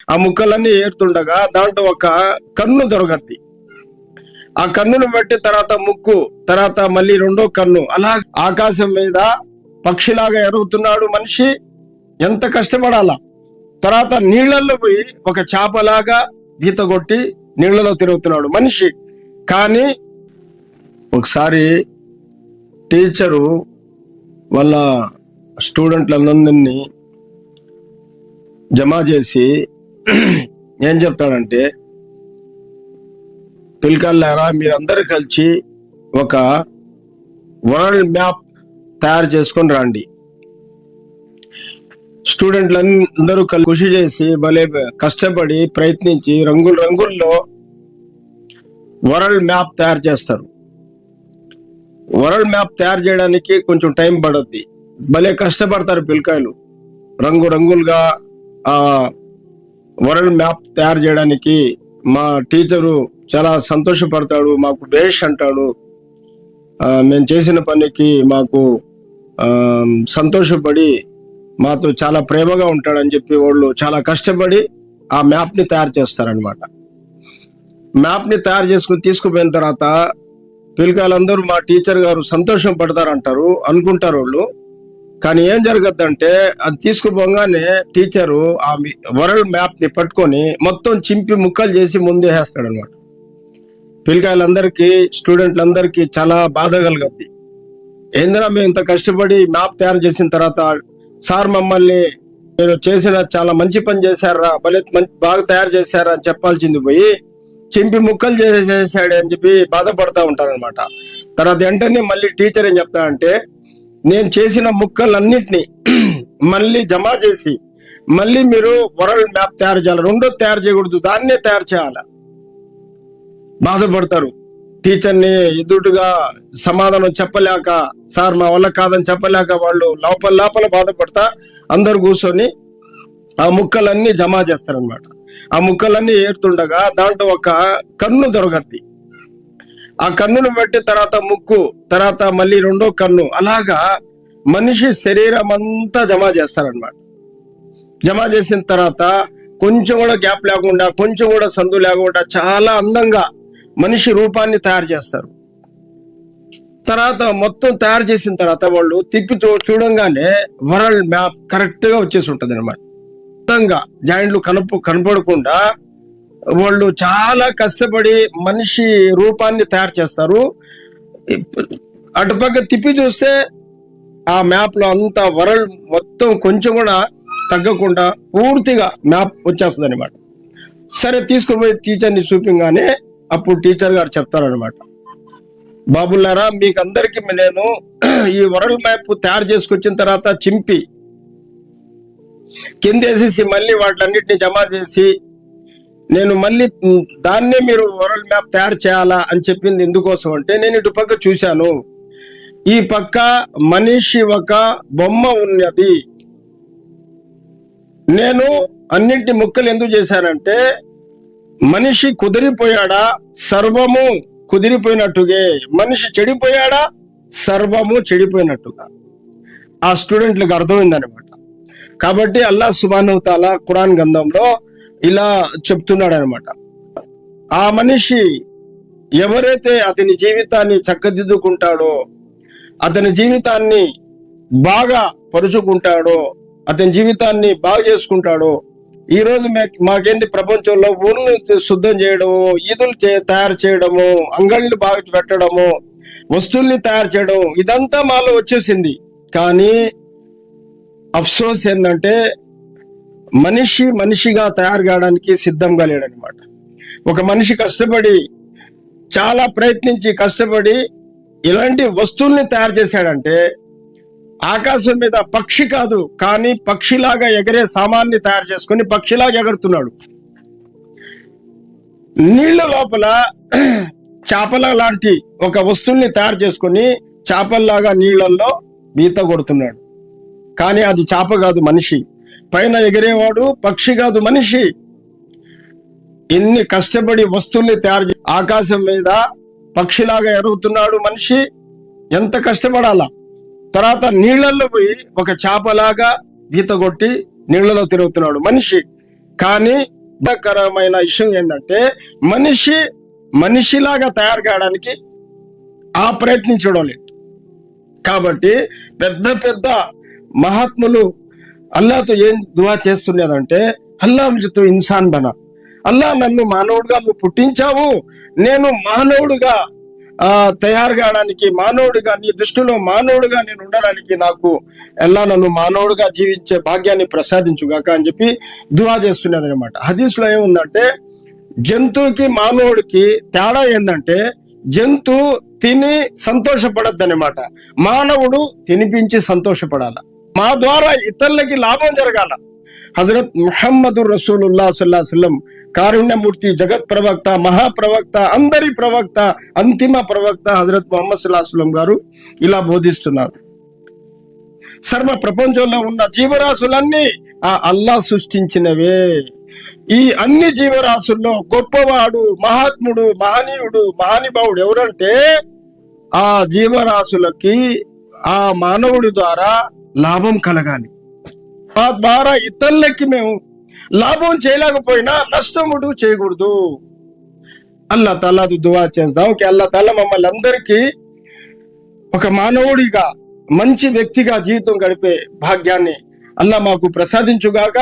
ఆ ముక్కలన్నీ ఏరుతుండగా దాంట్లో ఒక కన్ను దొరకద్ది. ఆ కన్నును బట్టి తర్వాత ముక్కు, తర్వాత మళ్ళీ రెండో కన్ను, అలా ఆకాశం మీద పక్షిలాగా ఎరుగుతున్నాడు మనిషి. ఎంత కష్టపడాలా. తర్వాత నీళ్లలో పోయి ఒక చేపలాగా ఈత కొట్టి నీళ్లలో తిరుగుతున్నాడు మనిషి. కానీ ఒకసారి టీచరు వాళ్ళ స్టూడెంట్లందరినీ జమ చేసి ఏం చెప్తాడంటే, పిల్లకాయలారా మీరందరూ కలిసి ఒక వరల్డ్ మ్యాప్ తయారు చేసుకొని రండి. స్టూడెంట్లందరూ కృషి చేసి భలే కష్టపడి ప్రయత్నించి రంగుల్లో వరల్డ్ మ్యాప్ తయారు చేస్తారు. వరల్డ్ మ్యాప్ తయారు చేయడానికి కొంచెం టైం పడుద్ది. భలే కష్టపడతారు పిల్లకాయలు. రంగులుగా ఆ వరల్డ్ మ్యాప్ తయారు చేయడానికి మా టీచరు చాలా సంతోషపడతాడు, మాకు బేష్ అంటాడు, మేము చేసిన పనికి మాకు సంతోషపడి మాతో చాలా ప్రేమగా ఉంటాడని చెప్పి వాళ్ళు చాలా కష్టపడి ఆ మ్యాప్ ని తయారు చేస్తారనమాట. మ్యాప్ ని తయారు చేసుకుని తీసుకుపోయిన తర్వాత పిల్లకాయలందరూ మా టీచర్ గారు సంతోషం పడతారంటారు అనుకుంటారు వాళ్ళు. కానీ ఏం జరగద్దంటే అది తీసుకుపోగానే టీచరు ఆ వరల్డ్ మ్యాప్ ని పట్టుకొని మొత్తం చింపి ముక్కలు చేసి ముందేస్తాడు అనమాట. పిల్లకాయలందరికీ స్టూడెంట్లందరికీ చాలా బాధ కలగద్ది. ఏందిరా మేము ఇంత కష్టపడి మ్యాప్ తయారు చేసిన తర్వాత సార్ మమ్మల్ని మీరు చేసిన చాలా మంచి పని చేశారా, భలే బాగా తయారు చేశారా అని చెప్పాల్సింది పోయి చింపి ముక్కలు చేసేసాడు అని చెప్పి బాధపడతా ఉంటారనమాట. తర్వాత వెంటనే మళ్ళీ టీచర్ ఏం చెప్తాడంటే, నేను చేసిన ముక్కలన్నిటినీ మళ్ళీ జమ చేసి మళ్ళీ మీరు వరల్డ్ మ్యాప్ తయారు చేయాలి, రెండో తయారు చేయకూడదు, దాన్నే తయారు చేయాలి. బాధపడతారు. టీచర్ని ఎదుటుగా సమాధానం చెప్పలేక, సార్ మా వల్ల కాదని చెప్పలేక వాళ్ళు లోపల బాధపడతా అందరు కూర్చొని ఆ ముక్కలన్నీ జమ చేస్తారనమాట. ఆ ముక్కలన్నీ ఏరుతుండగా దాంట్లో ఒక కన్ను దొరకద్ది. ఆ కన్నును బట్టి తర్వాత ముక్కు, తర్వాత మళ్ళీ రెండో కన్ను, అలాగా మనిషి శరీరం అంతా జమ చేస్తారనమాట. జమ చేసిన తర్వాత కొంచెం కూడా గ్యాప్ లేకుండా, కొంచెం కూడా సందు లేకుండా చాలా అందంగా మనిషి రూపాన్ని తయారు చేస్తారు. తర్వాత మొత్తం తయారు చేసిన తర్వాత వాళ్ళు తిప్పి చూడంగానే వరల్డ్ మ్యాప్ కరెక్ట్ గా వచ్చేసి ఉంటది అనమాట. మొత్తంగా జాయింట్లు కనపడకుండా వాళ్ళు చాలా కష్టపడి మనిషి రూపాన్ని తయారు చేస్తారు. అటుపక్క తిప్పి చూస్తే ఆ మ్యాప్ లో అంతా వరల్డ్ మొత్తం కొంచెం కూడా తగ్గకుండా పూర్తిగా మ్యాప్ వచ్చేస్తుంది అనమాట. సరే తీసుకుపోయి టీచర్ని చూపించగానే అప్పుడు టీచర్ గారు చెప్తారనమాట, బాబులారా మీకు అందరికి నేను ఈ వరల్డ్ మ్యాప్ తయారు చేసుకొచ్చిన తర్వాత చింపి కిందేసేసి మళ్ళీ వాటిలన్నిటిని జమ చేసి నేను మళ్ళీ దాన్నే మీరు వరల్డ్ మ్యాప్ తయారు చేయాలా అని చెప్పింది ఎందుకోసం అంటే, నేను ఇటు పక్క చూశాను, ఈ పక్క మనిషి ఒక బొమ్మ ఉన్నది. నేను అన్నింటి ముక్కలు ఎందుకు చేశానంటే, మనిషి కుదిరిపోయాడా సర్వము కుదిరిపోయినట్టుగే, మనిషి చెడిపోయాడా సర్వము చెడిపోయినట్టుగా ఆ స్టూడెంట్లకు అర్థమైందనమాట. కాబట్టి అల్లాహ్ సుబ్హానహు తఆలా ఖురాన్ గ్రంథంలో ఇలా చెప్తున్నాడు అనమాట, ఆ మనిషి ఎవరైతే అతని జీవితాన్ని చక్కదిద్దుకుంటాడో, అతని జీవితాన్ని బాగా పరుచుకుంటాడో, అతని జీవితాన్ని బాగా చేసుకుంటాడో, ఈ రోజు మాకేంది ప్రపంచంలో ఊళ్ళు శుద్ధం చేయడము, ఈదులు తయారు చేయడము, అంగళ్ళు బాగా పెట్టడము, వస్తువుల్ని తయారు చేయడం, ఇదంతా మాలో వచ్చేసింది. కానీ అఫ్సోస్ ఏంటంటే మనిషిగా తయారు కావడానికి సిద్ధంగా లేడనమాట. ఒక మనిషి కష్టపడి చాలా ప్రయత్నించి కష్టపడి ఇలాంటి వస్తువుల్ని తయారు చేశాడంటే, ఆకాశం మీద పక్షి కాదు కానీ పక్షిలాగా ఎగరే సామాన్ని తయారు చేసుకొని పక్షిలాగా ఎగరుతున్నాడు. నీళ్ల లోపల చేపల లాంటి ఒక వస్తువుల్ని తయారు చేసుకొని చేపల్లాగా నీళ్లలో ఈత కొడుతున్నాడు. కానీ అది చేప కాదు, మనిషి. పైన ఎగిరేవాడు పక్షి కాదు, మనిషి. ఎన్ని కష్టపడి వస్తువుల్ని తయారు ఆకాశం మీద పక్షిలాగా ఎరుగుతున్నాడు మనిషి. ఎంత కష్టపడాలా. తర్వాత నీళ్లలో పోయి ఒక చేపలాగా ఈత కొట్టి నీళ్లలో తిరుగుతున్నాడు మనిషి. కానీ బాధాకరమైన విషయం ఏంటంటే మనిషిలాగా తయారు కావడానికి ప్రయత్నించడం లేదు. కాబట్టి పెద్ద పెద్ద మహాత్ములు అల్లాతో ఏం దువా చేస్తున్నదంటే, అల్లా ముझे ఇన్సాన్ బనా, అల్లా నన్ను మానవుడిగా నువ్వు పుట్టించావు, నేను మానవుడిగా తయారు కావడానికి, మానవుడిగా నీ దృష్టిలో మానవుడిగా నేను ఉండడానికి నాకు అల్లా నన్ను మానవుడిగా జీవించే భాగ్యాన్ని ప్రసాదించుగాక అని చెప్పి దువా చేస్తున్నది అనమాట. హదీస్ లో ఏముందంటే, జంతువుకి మానవుడికి తేడా ఏంటంటే, జంతువు తిని సంతోషపడద్దు అనమాట, మానవుడు తినిపించి సంతోషపడాల. మా ద్వారా ఇతరులకి లాభం జరగాల. హజరత్ ముహమ్మదు రసూలుల్లాహ్ సల్లల్లాహు అలైహి వసల్లం కారుణ్యమూర్తి, జగత్ ప్రవక్త, మహాప్రవక్త, అందరి ప్రవక్త, అంతిమ ప్రవక్త హజరత్ ముహమ్మద్ సల్లల్లాహు అలైహి వసల్లం గారు ఇలా బోధిస్తున్నారు. సర్వ ప్రపంచంలో ఉన్న జీవరాశులన్నీ ఆ అల్లాహ్ సృష్టించినవే. ఈ అన్ని జీవరాశుల్లో గొప్పవాడు, మహాత్ముడు, మహనీయుడు, మహానుభావుడు ఎవరంటే, ఆ జీవరాశులకి ఆ మానవుడి ద్వారా లాభం కలగాలి. ఆ ద్వారా ఇతరులకి మేము లాభం చేయలేకపోయినా నష్టముడు చేయకూడదు. అల్లా తాలా దువా చేద్దాం కి అల్లా తాలా మమ్మల్ని అందరికీ ఒక మానవుడిగా, మంచి వ్యక్తిగా జీవితం గడిపే భాగ్యాన్ని అల్లా మాకు ప్రసాదించుగాక.